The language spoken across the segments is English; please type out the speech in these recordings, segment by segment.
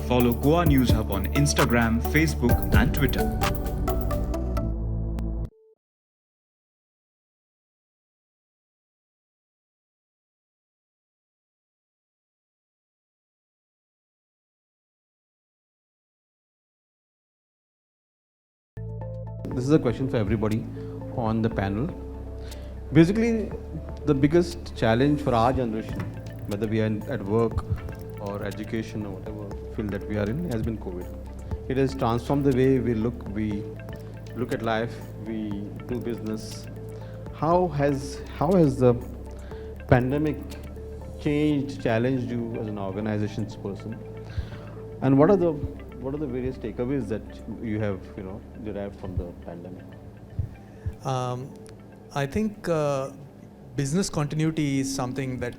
Follow Goa News Hub on Instagram, Facebook and Twitter. This is a question for everybody on the panel. Basically, the biggest challenge for our generation, whether we are at work or education or whatever field that we are in, has been COVID. It has transformed the way we look at life, we do business. How has the pandemic changed, challenged you as an organizations person? And what are the various takeaways that you have derived from the pandemic? I think business continuity is something that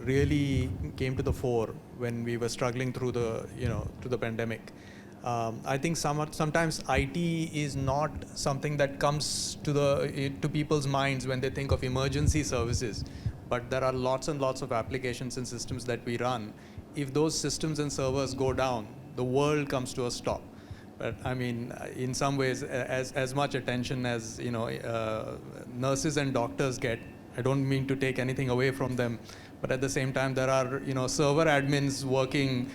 really came to the fore when we were struggling through the pandemic. I think sometimes IT is not something that comes to people's minds when they think of emergency services, but there are lots and lots of applications and systems that we run. If those systems and servers go down, the world comes to a stop. But I mean, in some ways, as much attention as nurses and doctors get, I don't mean to take anything away from them, but at the same time, there are server admins working,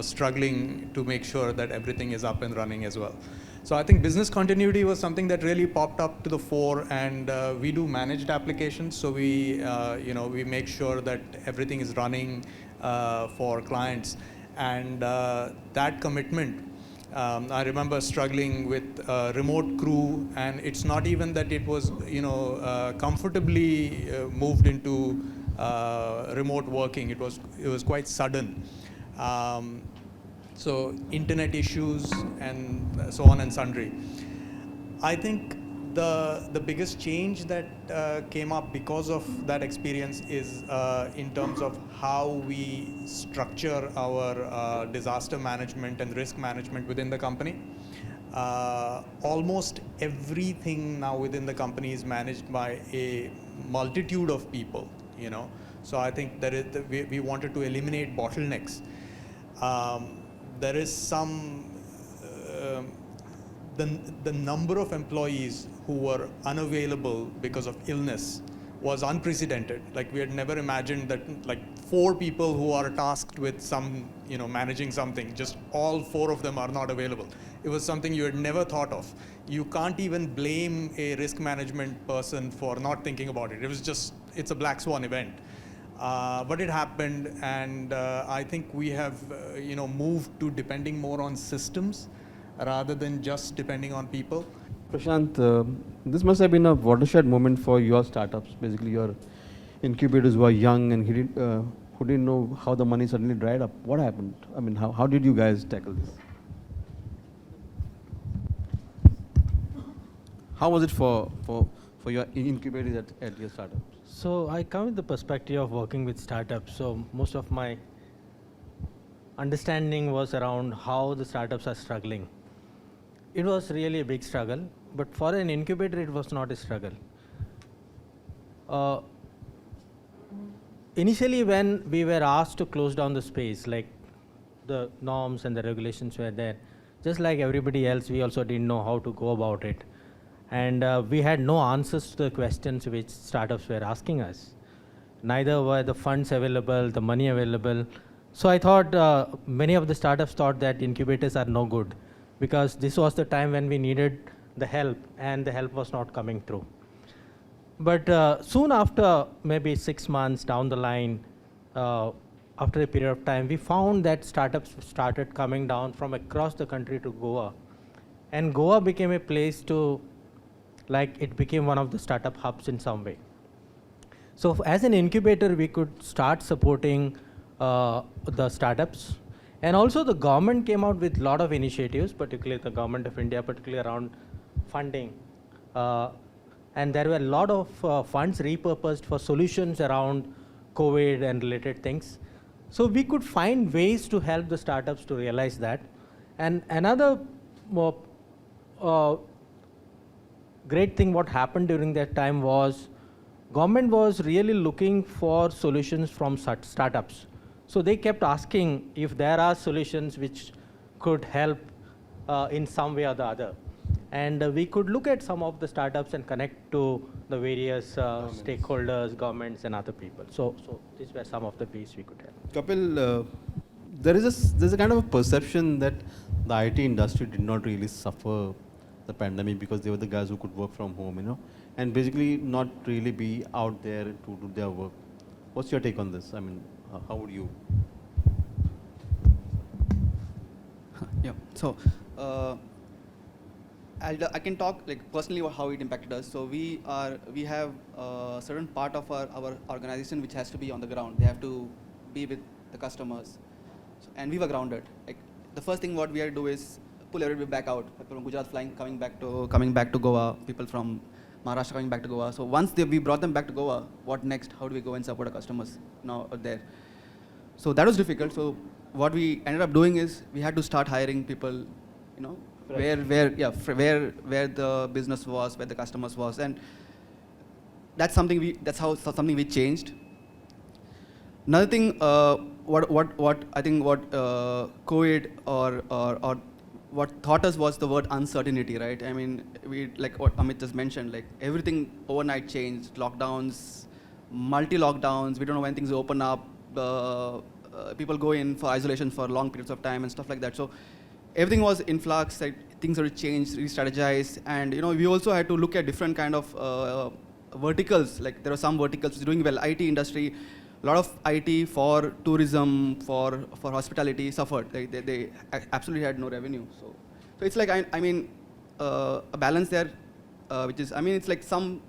struggling to make sure that everything is up and running as well. So I think business continuity was something that really popped up to the fore, and we do managed applications, so we make sure that everything is running for clients, and that commitment. I remember struggling with remote crew, and it's not even that it was comfortably moved into remote working. It was quite sudden. So internet issues and so on and sundry. I think the biggest change that came up because of that experience is in terms of how we structure our disaster management and risk management within the company. Almost everything now within the company is managed by a multitude of people, So I think that we wanted to eliminate bottlenecks. There is some the number of employees who were unavailable because of illness was unprecedented. Like, we had never imagined that 4 people who are tasked with managing something, just all 4 of them are not available. It was something you had never thought of. You can't even blame a risk management person for not thinking about it. It's a black swan event. But it happened, and I think we have moved to depending more on systems rather than just depending on people. Prashant, this must have been a watershed moment for your startups, basically your incubators who are young and who didn't know how the money suddenly dried up. What happened? I mean, how did you guys tackle this? How was it for your incubators at your startups? So I come with the perspective of working with startups. So most of my understanding was around how the startups are struggling. It was really a big struggle, but for an incubator, it was not a struggle. Initially, when we were asked to close down the space, like the norms and the regulations were there, just like everybody else, we also didn't know how to go about it. And we had no answers to the questions which startups were asking us. Neither were the funds available, the money available. So I thought many of the startups thought that incubators are no good, because this was the time when we needed the help, and the help was not coming through. But soon after, maybe 6 months down the line, after a period of time, we found that startups started coming down from across the country to Goa. And Goa became a place it became one of the startup hubs in some way. So as an incubator, we could start supporting the startups. And also the government came out with a lot of initiatives, particularly the government of India, particularly around funding. And there were a lot of funds repurposed for solutions around COVID and related things. So we could find ways to help the startups to realize that. And another great thing what happened during that time was government was really looking for solutions from startups. So they kept asking if there are solutions which could help in some way or the other. And we could look at some of the startups and connect to the various stakeholders, governments, and other people. So these were some of the ways we could help. Kapil, there's a kind of a perception that the IT industry did not really suffer the pandemic because they were the guys who could work from home, you know, and basically not really be out there to do their work. What's your take on this? I mean, how would you? Yeah. So I can talk like personally about how it impacted us. So we have a certain part of our organization which has to be on the ground. They have to be with the customers, and we were grounded. Like the first thing what we had to do is pull everybody back out. People from Gujarat coming back to Goa. People from Maharashtra coming back to Goa. So once we brought them back to Goa, what next? How do we go and support our customers now out there? So that was difficult. So what we ended up doing is we had to start hiring people, you know, where the business was, where the customers was, and that's something we changed. Another thing, what I think COVID or what taught us was the word uncertainty, right? I mean, we like what Amit just mentioned, like everything overnight changed, lockdowns, multi-lockdowns. We don't know when things will open up. People go in for isolation for long periods of time and stuff like that. So everything was in flux. Like, things had to change, re-strategize, and you know, we also had to look at different kind of verticals. Like there were some verticals which were doing well. IT industry, a lot of IT for tourism, for hospitality suffered. They absolutely had no revenue. So it's like I mean a balance there, which is, I mean, it's like some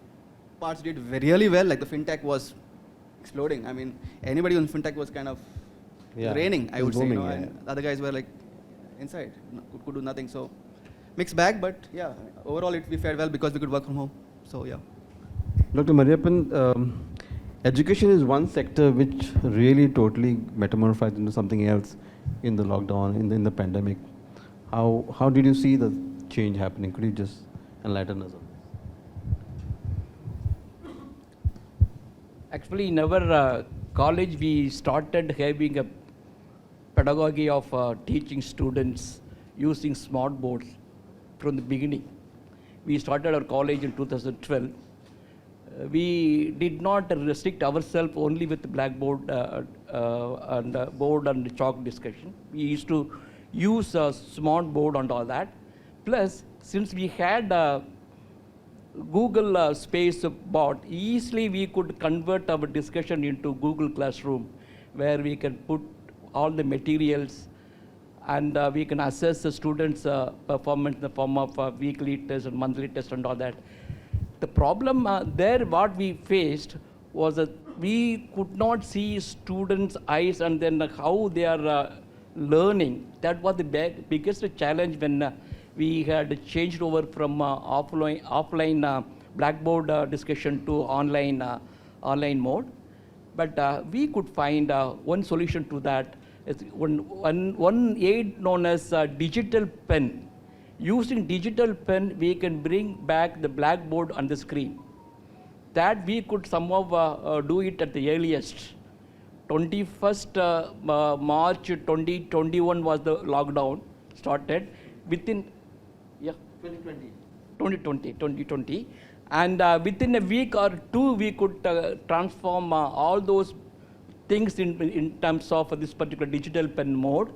parts did really well. Like the fintech was exploding. I mean, anybody on fintech was kind of raining, I would say, you know, and the other guys were like inside, could do nothing. So mixed bag, but yeah, overall we fared well because we could work from home. So yeah. Dr. Mariappan, education is one sector which really totally metamorphosed into something else in the lockdown, in the pandemic. How did you see the change happening? Could you just enlighten us on this? Actually, in our college, we started having a pedagogy of teaching students using smart boards from the beginning. We started our college in 2012. We did not restrict ourselves only with the blackboard and board and chalk discussion. We used to use a smart board and all that. Plus, since we had Google Space bot, easily we could convert our discussion into Google Classroom, where we can put all the materials and we can assess the students' performance in the form of weekly test and monthly test and all that. The problem there, what we faced was that we could not see students' eyes and then how they are learning. That was the biggest challenge when we had changed over from offline blackboard discussion to online mode. But we could find one solution to that. It's one aid known as digital pen. Using digital pen, we can bring back the blackboard on the screen. That we could somehow do it at the earliest. 21st March 2021 was the lockdown started. Within 2020. And within a week or two, we could transform all those things in terms of this particular digital pen mode.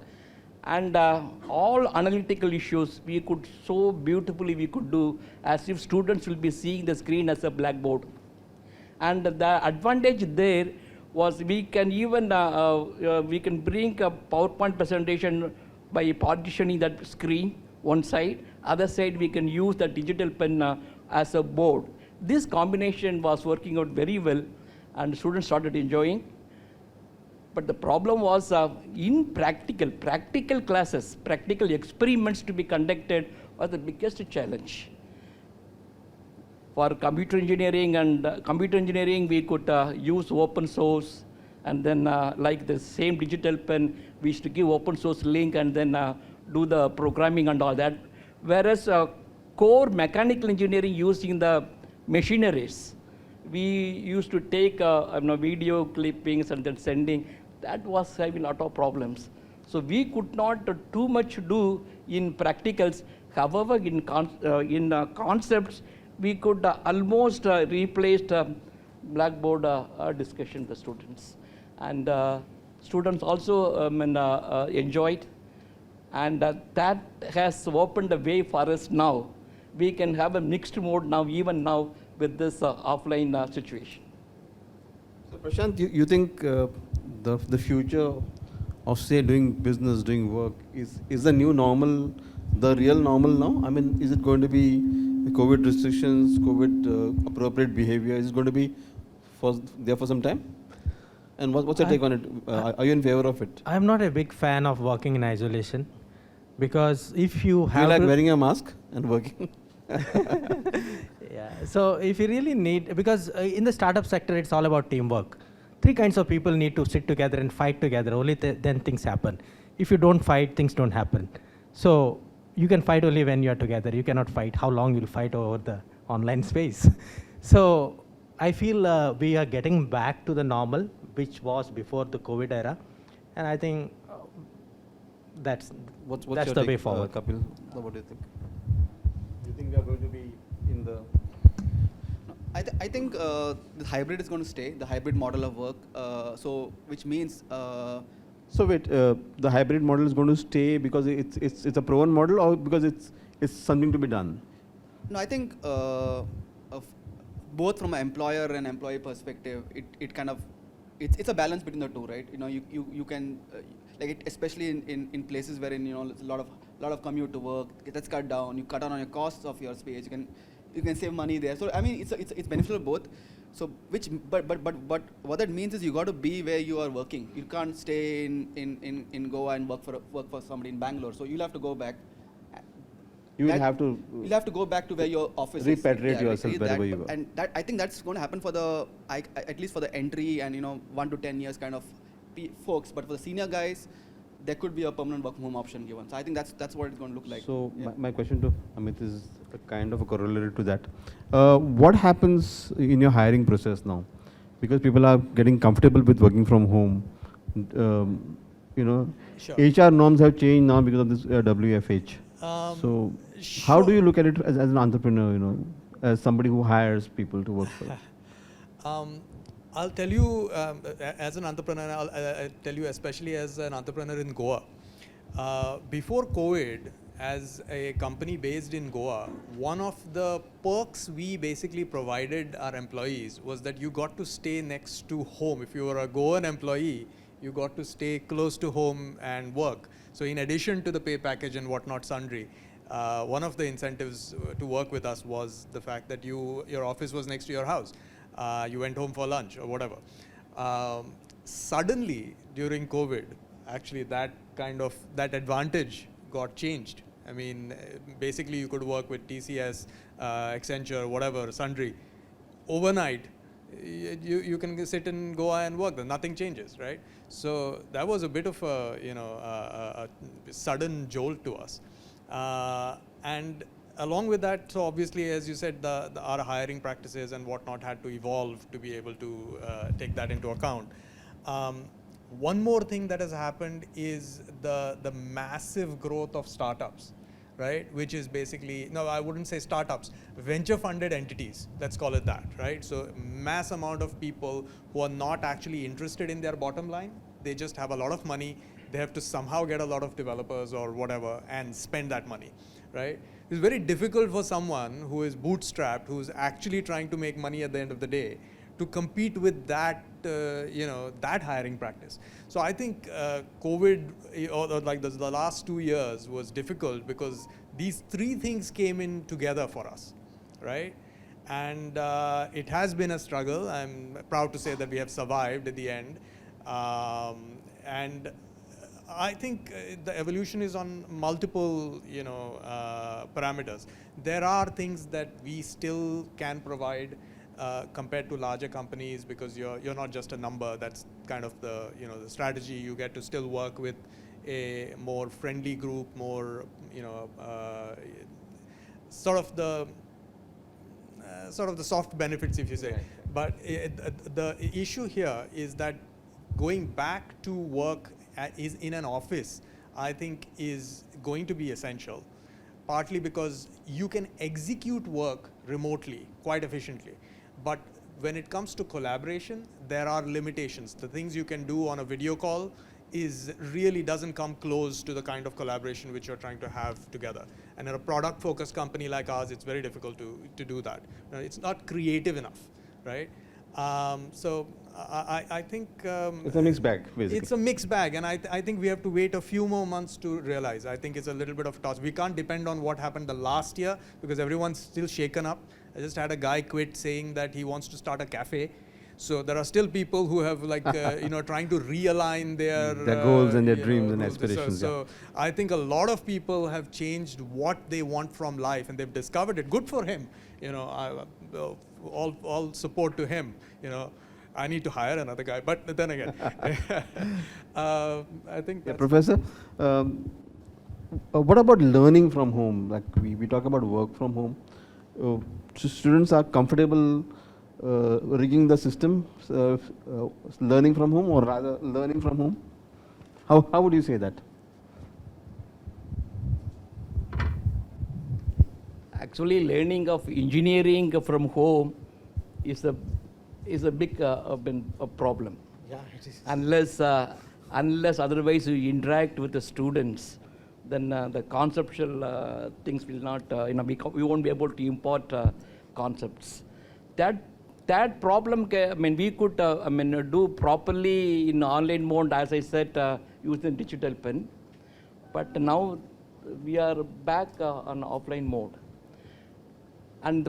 And all analytical issues we could so beautifully we could do as if students will be seeing the screen as a blackboard. And the advantage there was we can even we can bring a PowerPoint presentation by partitioning that screen one side, other side we can use the digital pen as a board. This combination was working out very well, and students started enjoying. But the problem was in practical classes, practical experiments to be conducted was the biggest challenge. For computer engineering, we could use open source, and then like the same digital pen, we used to give open source link and then do the programming and all that. Whereas core mechanical engineering using the machineries, we used to take video clippings and then sending. That was having a lot of problems. So we could not too much do in practicals. However, in concepts, we could almost replace blackboard discussion with the students. And students also enjoyed. And that has opened a way for us now. We can have a mixed mode now, even now, with this offline situation. So Prashant, you think the future of say doing business, doing work is the new normal, the real normal now? I mean, is it going to be COVID restrictions, COVID appropriate behavior? Is it going to be there for some time? And what's your take on it? Are you in favor of it? I'm not a big fan of working in isolation, because if you Do have you like to- wearing a mask and working? Yeah. So if you really need, because in the startup sector, it's all about teamwork. Three kinds of people need to sit together and fight together. Only then things happen. If you don't fight, things don't happen. So you can fight only when you are together. You cannot fight. How long you'll fight over the online space? So I feel we are getting back to the normal, which was before the COVID era, and I think that's What's that's your the take, way forward. Kapil, what do you think? Do you think we are going to be in the... I think the hybrid is going to stay, the hybrid model of work. So which means So wait, the hybrid model is going to stay because it's a proven model, or because it's something to be done? no, I think both from an employer and employee perspective, it kind of it's a balance between the two, right? You know, you can like it, especially in places wherein it's a lot of commute to work. That's cut down. You cut down on your costs of your space. You can save money there. So I mean, it's beneficial both. So but what that means is you got to be where you are working. You can't stay in Goa and work for somebody in Bangalore. So you'll have to go back. You will That- have to You'll have to go back to where your office is. repatriate yourself repatriate wherever that, you are. And that I think that's going to happen for at least for the entry and 1 to 10 years kind of folks. But for the senior guys, there could be a permanent work from home option given. So I think that's what it's going to look like. So Yeah. my question to Amit is a kind of a corollary to that. What happens in your hiring process now? Because people are getting comfortable with working from home. Sure. HR norms have changed now because of this WFH. So how do sure. you look at it as an entrepreneur, as somebody who hires people to work for? I'll tell you, as an entrepreneur, I'll tell you especially as an entrepreneur in Goa. Before COVID, as a company based in Goa, one of the perks we basically provided our employees was that you got to stay next to home. If you were a Goan employee, you got to stay close to home and work. So in addition to the pay package and whatnot sundry, one of the incentives to work with us was the fact that your office was next to your house. You went home for lunch or whatever. Suddenly, during COVID, actually that advantage got changed. I mean, basically you could work with TCS, Accenture, whatever, sundry. Overnight, you can sit in Goa and work. Nothing changes, right? So that was a bit of a sudden jolt to us. And along with that, so obviously, as you said, our hiring practices and whatnot had to evolve to be able to take that into account. One more thing that has happened is the massive growth of startups, right? Which is basically, no, I wouldn't say startups, venture funded entities, let's call it that, right? So mass amount of people who are not actually interested in their bottom line. They just have a lot of money. They have to somehow get a lot of developers or whatever and spend that money, right? It's very difficult for someone who is bootstrapped, who's actually trying to make money at the end of the day, to compete with that, that hiring practice. So I think COVID, or like the last 2 years was difficult because these three things came in together for us, right? And it has been a struggle. I'm proud to say that we have survived at the end. And I think the evolution is on multiple, parameters. There are things that we still can provide compared to larger companies because you're not just a number. That's kind of the the strategy. You get to still work with a more friendly group, more sort of the soft benefits, if you say. But the issue here is that going back to work is in an office, I think is going to be essential. Partly because you can execute work remotely quite efficiently. But when it comes to collaboration, there are limitations. The things you can do on a video call really doesn't come close to the kind of collaboration which you're trying to have together. And in a product-focused company like ours, it's very difficult to do that. It's not creative enough, right? So I think it's a mixed bag, basically. It's a mixed bag, and I think we have to wait a few more months to realize. I think it's a little bit of a toss. We can't depend on what happened the last year because everyone's still shaken up. I just had a guy quit saying that he wants to start a cafe. So there are still people who have trying to realign their goals and their dreams and aspirations. So I think a lot of people have changed what they want from life, and they've discovered it. Good for him. All support to him. I need to hire another guy, but then again, I think. Yeah, Professor, what about learning from home? Like we talk about work from home. Students are comfortable rigging the system, learning from home, or rather learning from home? How would you say that? Actually, learning of engineering from home is a big problem. Yeah, it is. Unless otherwise you interact with the students, then the conceptual things will not, we won't be able to import concepts. That problem, we could do properly in online mode, as I said, using digital pen. But now we are back on offline mode. And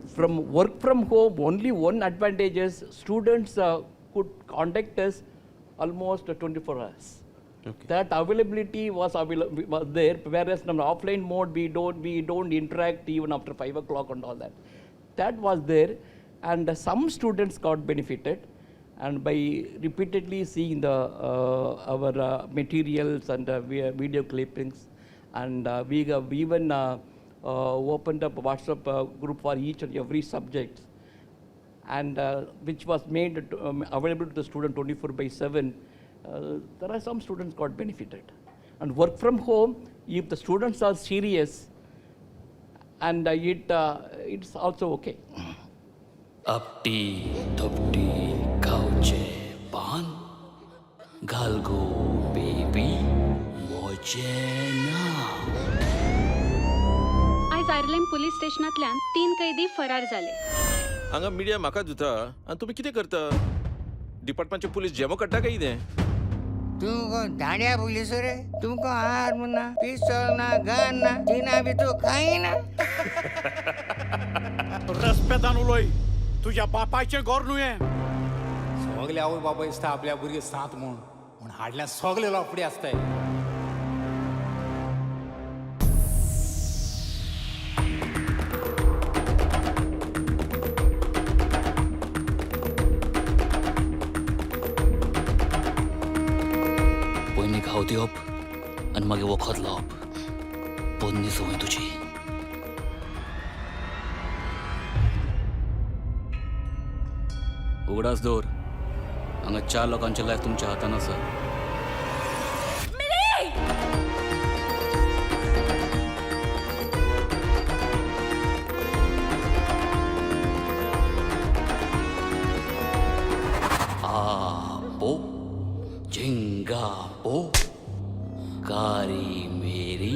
from work from home, only one advantage is students could contact us almost 24 hours. Okay. That availability was there, whereas in offline mode we don't interact even after 5 o'clock and all that. That was there, and some students got benefited, and by repeatedly seeing our materials and video clippings, and we have even opened up a WhatsApp group for each and every subject, and which was made available to the student 24/7. There are some students got benefited. And work from home, if the students are serious, and it's also okay. Upti, tupti, kauche, pan, galgo, baby, mojena. आज Ireland police स्टेशनांतल्यान 3 कैदी फरार जाले. हांगा media म्हाका दिता आनी तुमी कितें करता? डिपार्टमेंटचे पुलीस जेमो काडटा काय कितें? तुमको दांडिया पुलिस रे, तुमको आर्म ना, पिस्तौल ना, गन ना, तिना भी तो काही ना. रस्पेदान उलोय, तुझ्या बापायचें घर न्हू हें. सगळे आवय बाबा दिसता आपल्या भुरगे सांत म्हूण हाडल्यान सगळे लोपडे आसताय. पयलीं घाव दिवप आनी मागीर वखद लावप. पोन्नी संवय तुजी. उगडास दवर. हांगा 4 लोकांचे लायफ तुमच्या हातान आसा. आपो झिंगापो कारी मेरी.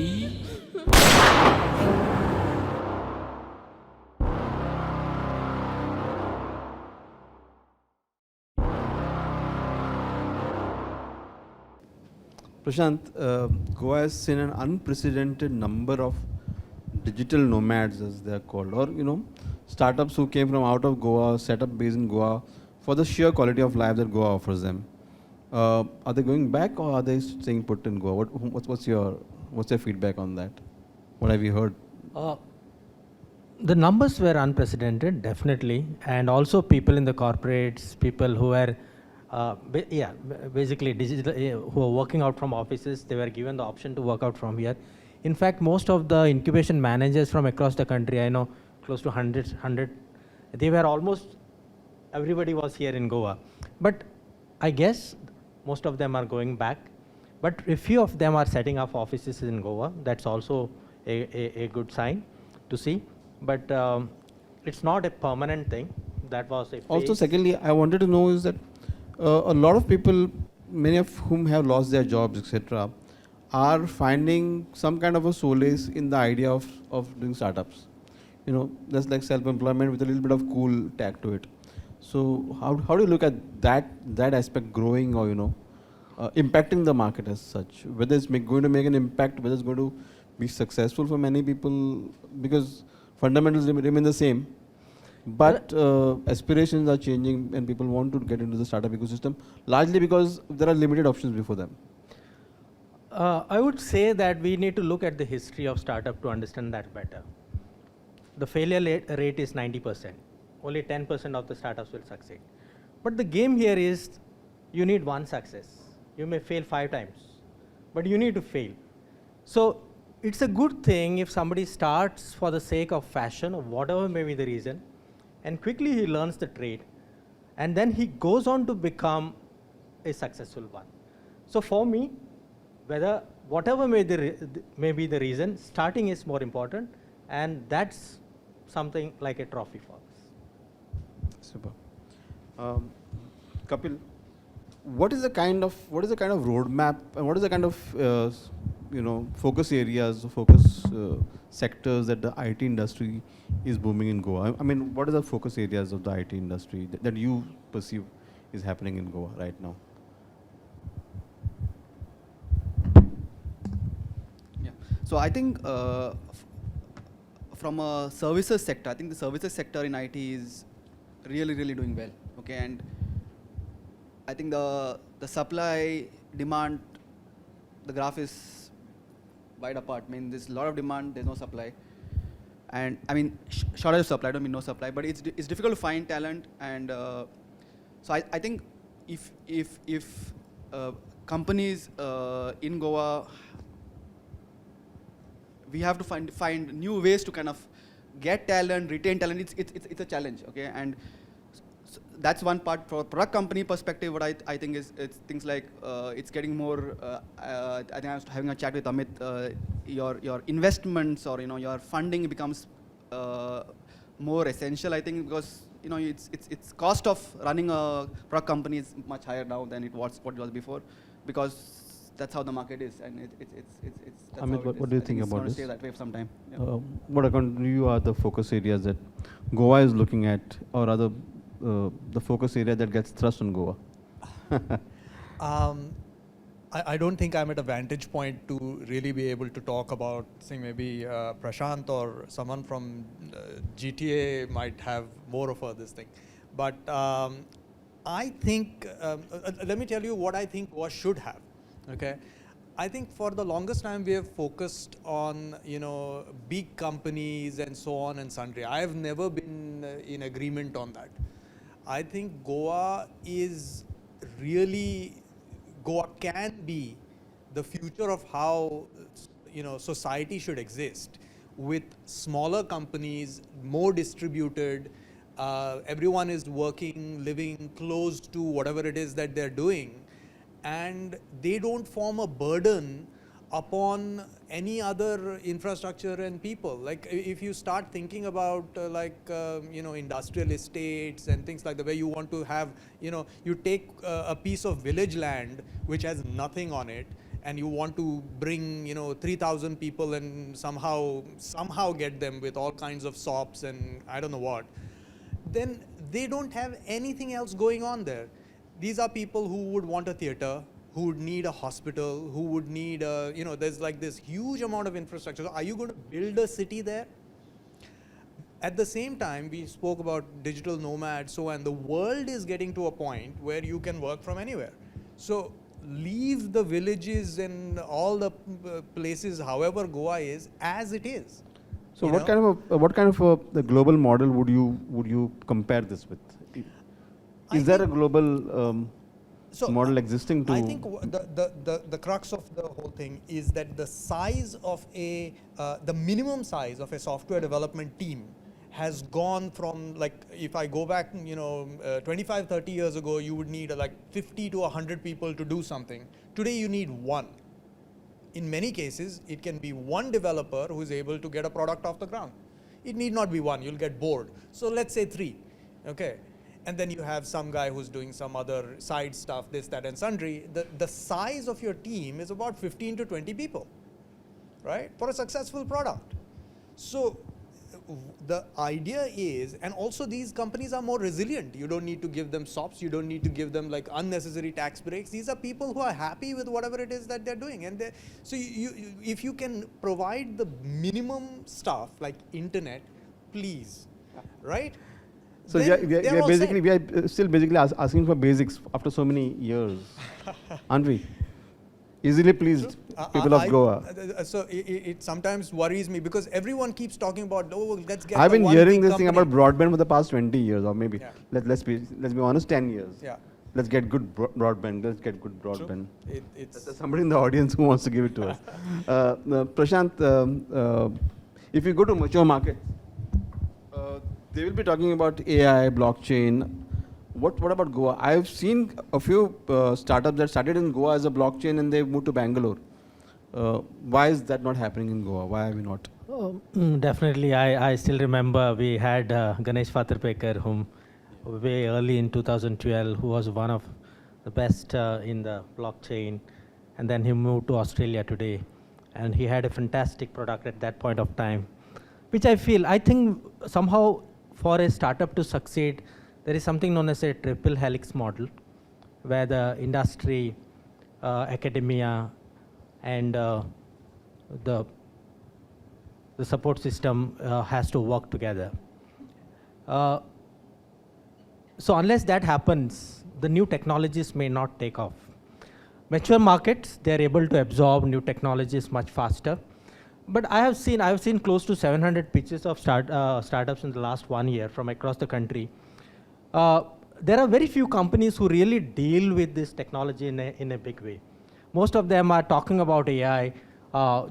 Prashant, Goa has seen an unprecedented number of digital nomads, as they are called, or startups who came from out of Goa, set up base in Goa, for the sheer quality of life that Goa offers them. Are they going back, or are they staying put in Goa? What's your feedback on that? What have you heard? The numbers were unprecedented, definitely, and also people in the corporates, people who were basically digital, who are working out from offices, they were given the option to work out from here. In fact, most of the incubation managers from across the country, I know close to 100, they were almost, everybody was here in Goa. But I guess most of them are going back. But a few of them are setting up offices in Goa. That's also a good sign to see. But it's not a permanent thing. That was a phase. Also, secondly, I wanted to know is that a lot of people, many of whom have lost their jobs, etc., are finding some kind of a solace in the idea of doing startups. You know, that's like self-employment with a little bit of cool tag to it. So how do you look at that aspect growing, or impacting the market as such? Whether it's going to make an impact, whether it's going to be successful for many people, because fundamentals remain the same, but aspirations are changing and people want to get into the startup ecosystem, largely because there are limited options before them. I would say that we need to look at the history of startup to understand that better. The failure rate is 90%. Only 10% of the startups will succeed. But the game here is you need one success. You may fail 5 times, but you need to fail. So it's a good thing if somebody starts for the sake of fashion or whatever may be the reason, and quickly he learns the trade, and then he goes on to become a successful one. So for me, whatever may be the reason, starting is more important, and that's something like a trophy for us. Super. Kapil, what is the kind of roadmap and what is the kind of focus areas, focus sectors that the IT industry is booming in Goa? I mean, what are the focus areas of the IT industry that you perceive is happening in Goa right now? So I think from a services sector, I think the services sector in IT is really doing well. Okay, and I think the supply demand, the graph is wide apart. I mean, there's a lot of demand, there's no supply, and I mean shortage of supply. I don't mean no supply, but it's difficult to find talent, and so I think if companies in Goa, we have to find new ways to kind of get talent, retain talent. It's a challenge, okay? And that's one part. For a product company perspective, what I think is it's things like it's getting more. I think I was having a chat with Amit. Your investments or your funding becomes more essential. I think because it's cost of running a product company is much higher now than what it was before, because that's how the market is, and it's Amit, what do you think about this? Stay that way for some time. Yeah. What according to you are the focus areas that Goa is looking at, or are the focus area that gets thrust on Goa? I don't think I'm at a vantage point to really be able to talk about, say, maybe Prashant or someone from GTA might have more of this thing. But I think, let me tell you what I think Goa should have. Okay, I think for the longest time we have focused on big companies and so on and sundry. I have never been in agreement on that. I think Goa can be the future of how society should exist, with smaller companies, more distributed. Everyone is working, living close to whatever it is that they're doing, and they don't form a burden upon any other infrastructure and people. Like if you start thinking about industrial estates and things like that, where you want to have, you take a piece of village land which has nothing on it, and you want to bring 3,000 people and somehow get them with all kinds of shops and I don't know what, then they don't have anything else going on there. These are people who would want a theater, who would need a hospital, who would need there's like this huge amount of infrastructure. So are you going to build a city there? At the same time, we spoke about digital nomads, and the world is getting to a point where you can work from anywhere. So leave the villages and all the places, however Goa is, as it is. So what kind of the global model would you compare this with? Is there a global model existing to? I think the crux of the whole thing is that the size of the minimum size of a software development team has gone from, like, if I go back, 25, 30 years ago, you would need like 50 to 100 people to do something. Today you need one. In many cases, it can be one developer who is able to get a product off the ground. It need not be one, you'll get bored. So let's say 3, okay? And then you have some guy who's doing some other side stuff, this, that, and sundry. The size of your team is about 15 to 20 people, right? For a successful product. So the idea is, and also these companies are more resilient. You don't need to give them SOPs. You don't need to give them like unnecessary tax breaks. These are people who are happy with whatever it is that they're doing. And so if you can provide the minimum stuff like internet, please, right? So we are still basically asking for basics after so many years, aren't we? Easily pleased people of Goa. So it sometimes worries me because everyone keeps talking about, oh, let's get. I've been hearing this thing about broadband for the past 20 years, or maybe let's be honest, 10 years. Yeah. Let's get good broadband. Let's get good broadband. It's somebody in the audience who wants to give it to us. Prashant, if you go to mature markets, they will be talking about AI, blockchain. What about Goa? I've seen a few startups that started in Goa as a blockchain and they moved to Bangalore. Why is that not happening in Goa? Why are we not? Definitely, I still remember we had Ganesh Fatarpekar, whom way early in 2012, who was one of the best in the blockchain, and then he moved to Australia today, and he had a fantastic product at that point of time, which I think somehow for a startup to succeed, there is something known as a triple helix model, where the industry, academia, and the support system has to work together. So unless that happens, the new technologies may not take off. Mature markets, they are able to absorb new technologies much faster. But I have seen close to 700 pitches of startups in the last 1 year from across the country. There are very few companies who really deal with this technology in a big way. Most of them are talking about AI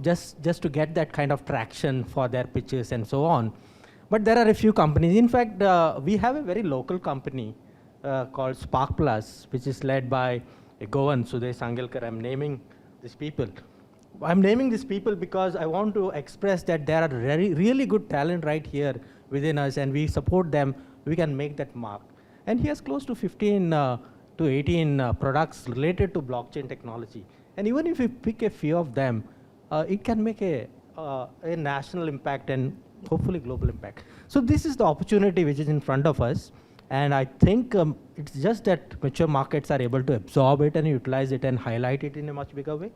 just to get that kind of traction for their pitches and so on. But there are a few companies. In fact, we have a very local company called Spark Plus, which is led by a Goan, Sudesh Sangelkar. I'm naming these people. I'm naming these people because I want to express that there are really good talent right here within us, and we support them. We can make that mark. And he has close to 15 to 18 products related to blockchain technology. And even if we pick a few of them, it can make a national impact and hopefully global impact. So this is the opportunity which is in front of us. And I think it's just that mature markets are able to absorb it and utilize it and highlight it in a much bigger way.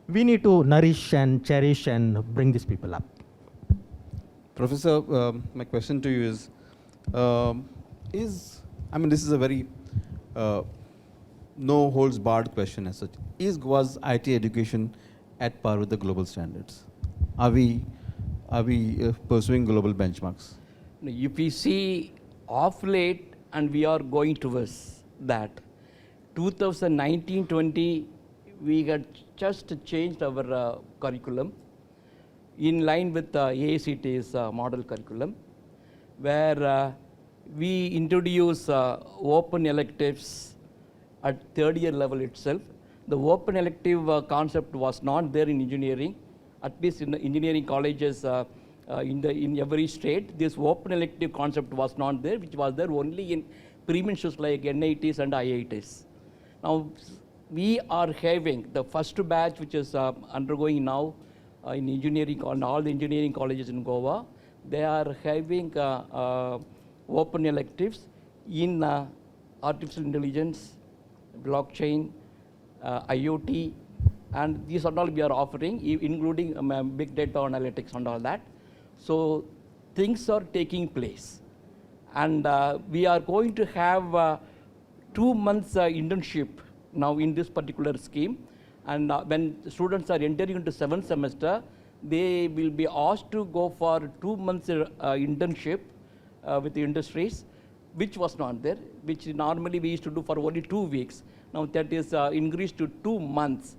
We need to nourish and cherish and bring these people up. Professor, my question to you is this is a very no holds barred question as such. Is Goa's IT education at par with the global standards? Are we pursuing global benchmarks? If we see off late, and we are going towards that, 2019-20, we had just changed our curriculum in line with AICT's model curriculum, where we introduce open electives at third-year level itself. The open elective concept was not there in engineering, at least in the engineering colleges in every state. This open elective concept was not there, which was there only in premium institutes like NITs and IITs. Now, we are having the first batch, which is undergoing now in engineering, on all the engineering colleges in Goa. They are having open electives in artificial intelligence, blockchain, IoT, and these are all we are offering, including big data analytics and all that. So things are taking place. And we are going to have 2 months internship now in this particular scheme. And when students are entering into 7th semester, they will be asked to go for 2 months internship with the industries, which was not there, which normally we used to do for only 2 weeks. Now that is increased to 2 months.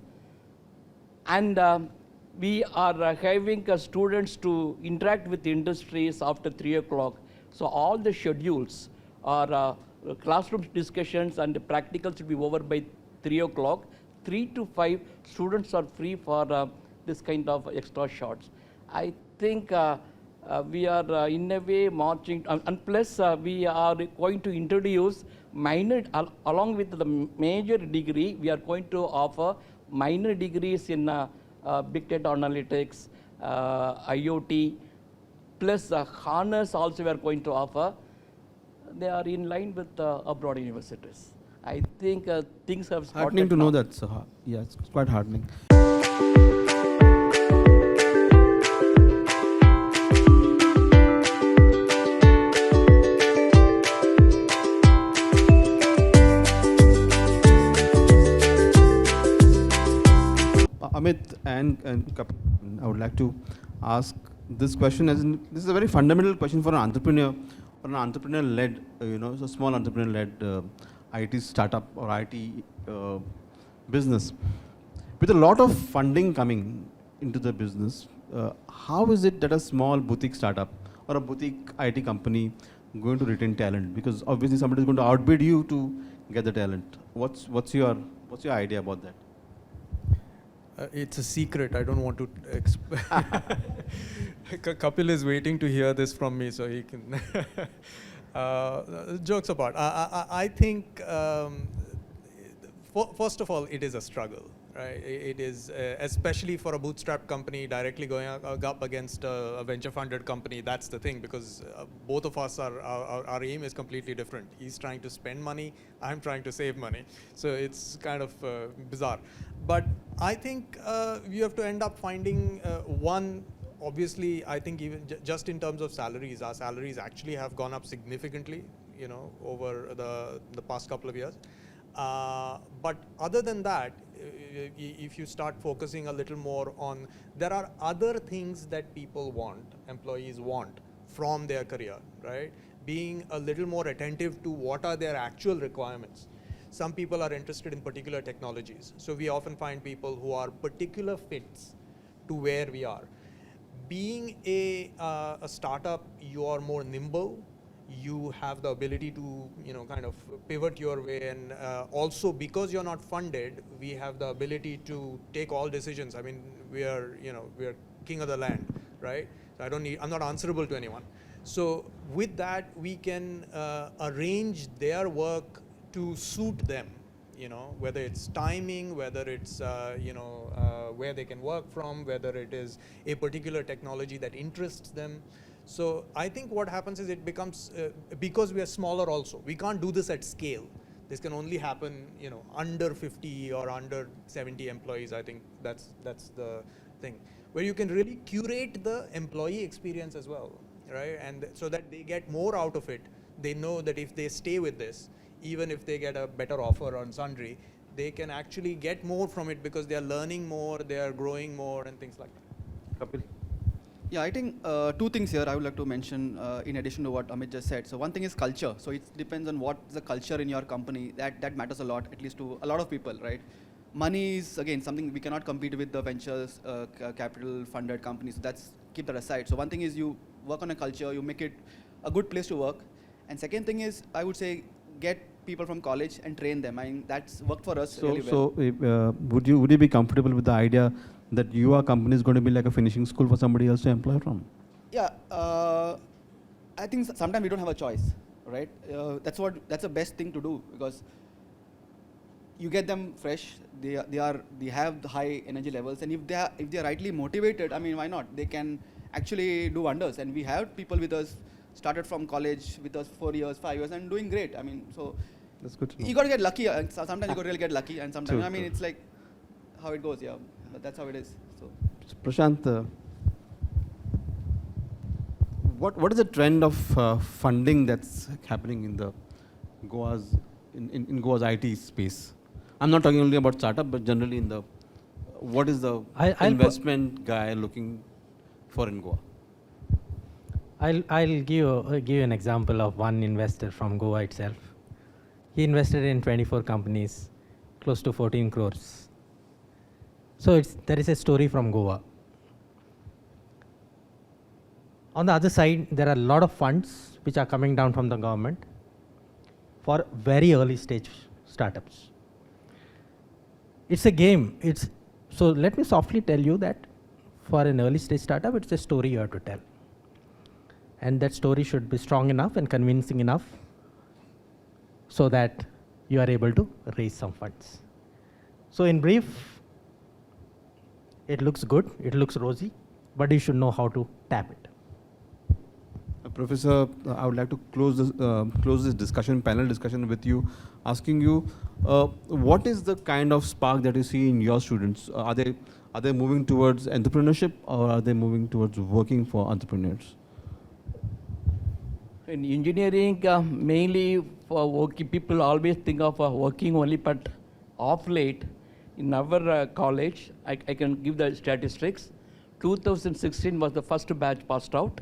And we are having students to interact with the industries after 3 o'clock. So all the schedules are classroom discussions and the practicals will be over by 3 o'clock. 3 to 5 students are free for this kind of extra shots. I think we are in a way marching, and plus we are going to introduce minor, along with the major degree, we are going to offer minor degrees in big data analytics, IoT, plus honors also we are going to offer. They are in line with abroad universities. I think things have started. Heartening to now. know that, so yeah, it's quite heartening. Amit and Kapil, I would like to ask this question, as in, this is a very fundamental question for an entrepreneur, or an entrepreneur-led, so small entrepreneur-led IT startup or IT business. With a lot of funding coming into the business, how is it that a small boutique startup or a boutique IT company going to retain talent? Because obviously somebody is going to outbid you to get the talent. What's your idea about that? It's a secret. I don't want to. Kapil is waiting to hear this from me, so he can. Jokes apart, I think first of all, it is a struggle, right? It is especially for a bootstrap company directly going up against a venture-funded company. That's the thing, because both of us our aim is completely different. He's trying to spend money. I'm trying to save money. So it's kind of bizarre. But I think you have to end up finding one. Obviously, I think even just in terms of salaries, our salaries actually have gone up significantly, over the past couple of years. But other than that, if you start focusing a little more on, there are other things that people want, employees want from their career, right? Being a little more attentive to what are their actual requirements. Some people are interested in particular technologies. So we often find people who are particular fits to where we are. Being a startup, you are more nimble. You have the ability to, kind of pivot your way, and also because you're not funded, we have the ability to take all decisions. I mean, we are king of the land, right? So I'm not answerable to anyone. So with that, we can arrange their work to suit them, whether it's timing, whether it's, where they can work from, whether it is a particular technology that interests them. So I think what happens is it becomes, because we are smaller also, we can't do this at scale. This can only happen, under 50 or under 70 employees. I think that's the thing, where you can really curate the employee experience as well, right? And so that they get more out of it. They know that if they stay with this, even if they get a better offer on Sundry, they can actually get more from it because they are learning more, they are growing more, and things like that. Kapil? Yeah, I think two things here I would like to mention in addition to what Amit just said. So one thing is culture. So it depends on what's the culture in your company. That matters a lot, at least to a lot of people, right? Money is, again, something we cannot compete with the ventures, capital funded companies. So keep that aside. So one thing is you work on a culture, you make it a good place to work. And second thing is, I would say, get people from college and train them. I mean, that's worked for us really well. So would you be comfortable with the idea that your company is going to be like a finishing school for somebody else to employ from? Yeah, I think sometimes we don't have a choice, right? That's the best thing to do, because you get them fresh. They have the high energy levels, and if they are rightly motivated, I mean, why not? They can actually do wonders. And we have people with us started from college with us 4 years, 5 years, and doing great. I mean, so that's good to know. You got to get lucky. Sometimes you got to really get lucky, and sometimes true. It's like how it goes. Yeah, but that's how it is. So Prashant, what is the trend of funding that's happening in the Goa's IT space? I'm not talking only about startup, but generally in the what is the investment guy looking for in Goa? I'll give you an example of one investor from Goa itself. He invested in 24 companies, close to 14 crores. So there is a story from Goa. On the other side, there are a lot of funds which are coming down from the government for very early stage startups. It's a game. So let me softly tell you that for an early stage startup, it's a story you have to tell. And that story should be strong enough and convincing enough so that you are able to raise some funds. So in brief, it looks good, it looks rosy, but you should know how to tap it. Professor, I would like to close this discussion, panel discussion with you, asking you, what is the kind of spark that you see in your students? Are they moving towards entrepreneurship, or are they moving towards working for entrepreneurs? In engineering, mainly for working, people always think of working only, but of late, in our college, I can give the statistics. 2016 was the first batch passed out.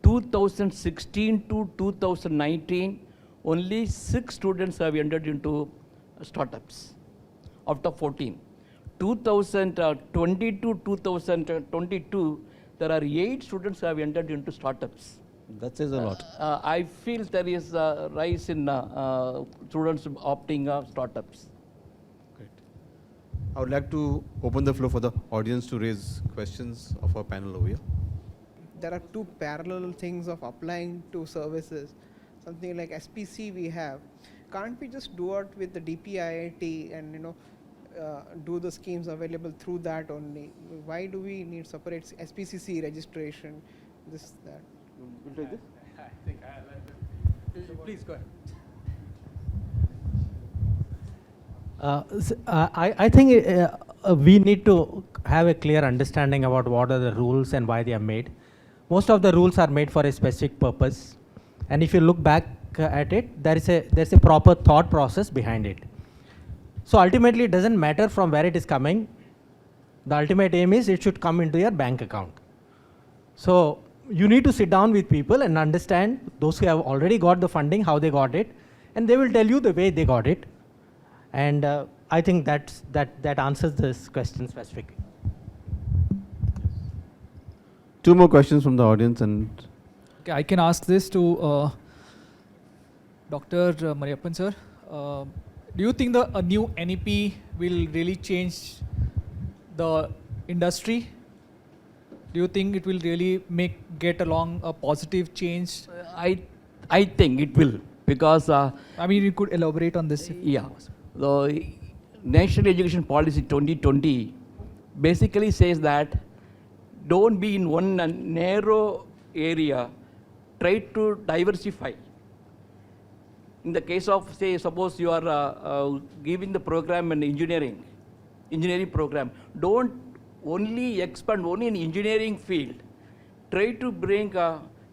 2016 to 2019, only 6 students have entered into startups out of 14. 2020 to 2022, there are 8 students who have entered into startups. That says a lot. I feel there is a rise in students opting startups. Great. I would like to open the floor for the audience to raise questions of our panel over here. There are 2 parallel things of applying to services. Something like SPC we have. Can't we just do it with the DPIIT and do the schemes available through that only? Why do we need separate SPCC registration? This, that. We'll take this. Please go ahead. I think we need to have a clear understanding about what are the rules and why they are made. Most of the rules are made for a specific purpose, and if you look back at it, there's a proper thought process behind it. So ultimately, it doesn't matter from where it is coming. The ultimate aim is it should come into your bank account. So you need to sit down with people and understand those who have already got the funding, how they got it, and they will tell you the way they got it. And I think that answers this question specifically. 2 more questions from the audience. And okay, I can ask this to Dr. Mariappan sir. Do you think a new NEP will really change the industry? Do you think it will really get along a positive change? I think it will, because I mean, you could elaborate on this. Yeah, the National Education Policy 2020 basically says that don't be in one narrow area, try to diversify. In the case of, say, suppose you are giving the program in engineering program, don't only expand only in engineering field. Try to bring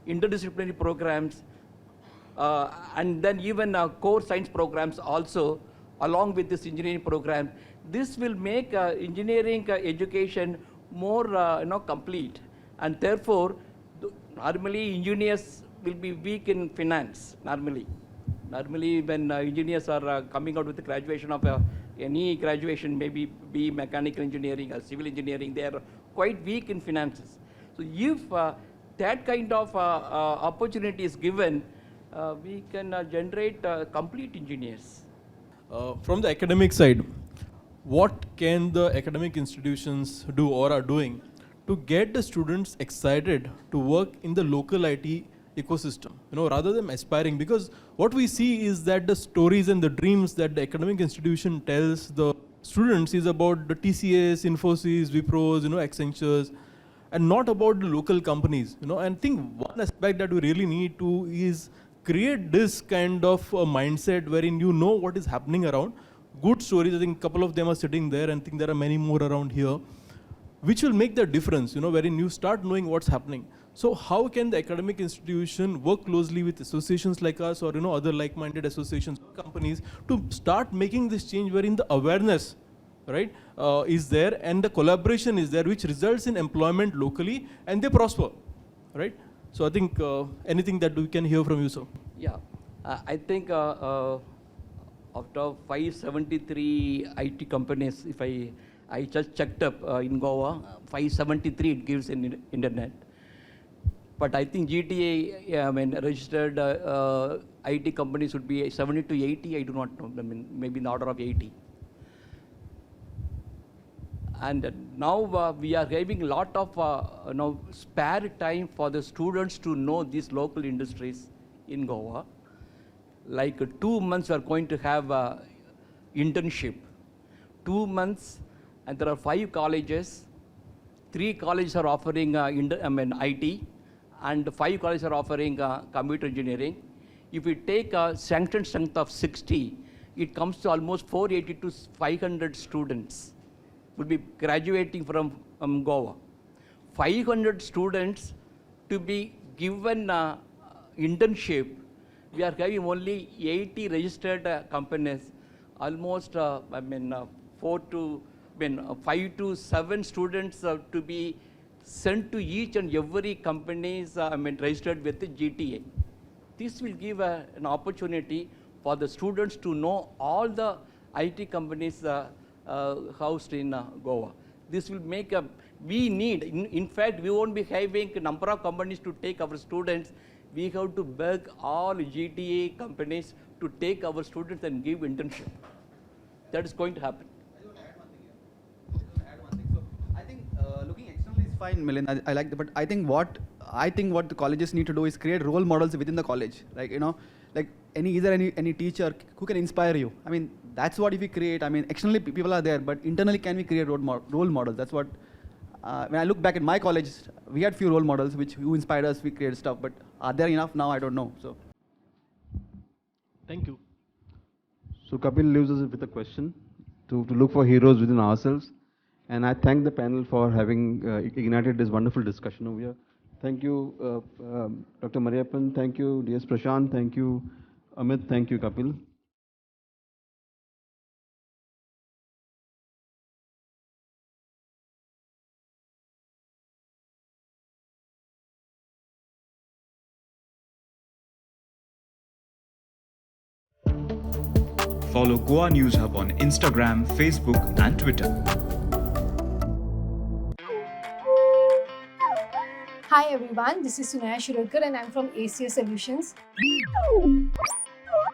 interdisciplinary programs and then even core science programs also along with this engineering program. This will make engineering education more complete, and therefore normally engineers will be weak in finance normally when engineers are coming out with the graduation of any graduation, maybe be mechanical engineering or civil engineering, they are quite weak in finances. So if that kind of opportunity is given, we can generate complete engineers. From the academic side, what can the academic institutions do or are doing to get the students excited to work in the local IT ecosystem, rather than aspiring? Because what we see is that the stories and the dreams that the academic institution tells the students is about the TCS, Infosys, Wipros, Accentures, and not about the local companies. And I think one aspect that we really need to is create this kind of mindset wherein what is happening around. Good stories, I think a couple of them are sitting there, and I think there are many more around here, which will make the difference, wherein you start knowing what's happening. So how can the academic institution work closely with associations like us or other like-minded associations, companies, to start making this change wherein the awareness, right, is there and the collaboration is there, which results in employment locally and they prosper, right? So I think anything that we can hear from you, sir. Yeah, I think out of 573 IT companies, if I just checked up in Goa, 573 it gives in internet. But I think GTA, registered IT companies would be 70 to 80. I do not know. Maybe in the order of 80. And now we are having a lot of spare time for the students to know these local industries in Goa. Like 2 months we are going to have internship. 2 months, and there are 5 colleges. 3 colleges are offering IT, and 5 colleges are offering computer engineering. If we take a sanctioned strength of 60, it comes to almost 480 to 500 students will be graduating from Goa. 500 students to be given internship. We are having only 80 registered companies, almost 5 to 7 students to be sent to each and every companies registered with the GTA. This will give an opportunity for the students to know all the IT companies housed in Goa. This will make we need, in fact, we won't be having a number of companies to take our students. We have to beg all GTA companies to take our students and give internship. That is going to happen. I think looking externally is fine, Milind. I like that, but I think what the colleges need to do is create role models within the college. Like like any teacher who can inspire you. I mean, that's what if we create. I mean, externally people are there, but internally can we create role models? That's what. When I look back at my college, we had few role models who inspired us. We created stuff, but are there enough now? I don't know. So. Thank you. So Kapil leaves us with a question to look for heroes within ourselves. And I thank the panel for having ignited this wonderful discussion over here. Thank you, Dr. Mariyappan. Thank you, DS Prashant. Thank you, Amit. Thank you, Kapil. Follow Goa News Hub on Instagram, Facebook, and Twitter. Hi everyone, this is Sunaya Shirurkar and I'm from ACS Solutions.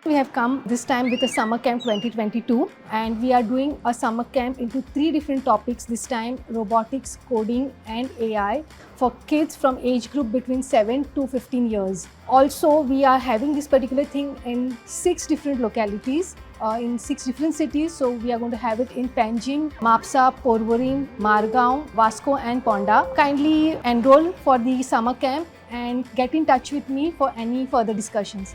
We have come this time with a summer camp 2022 and we are doing a summer camp into 3 different topics this time: robotics, coding and AI for kids from age group between 7 to 15 years. Also, we are having this particular thing in 6 different localities. In 6 different cities, so we are going to have it in Panjim, Mapsa, Porvorim, Margao, Vasco and Ponda. Kindly enroll for the summer camp and get in touch with me for any further discussions.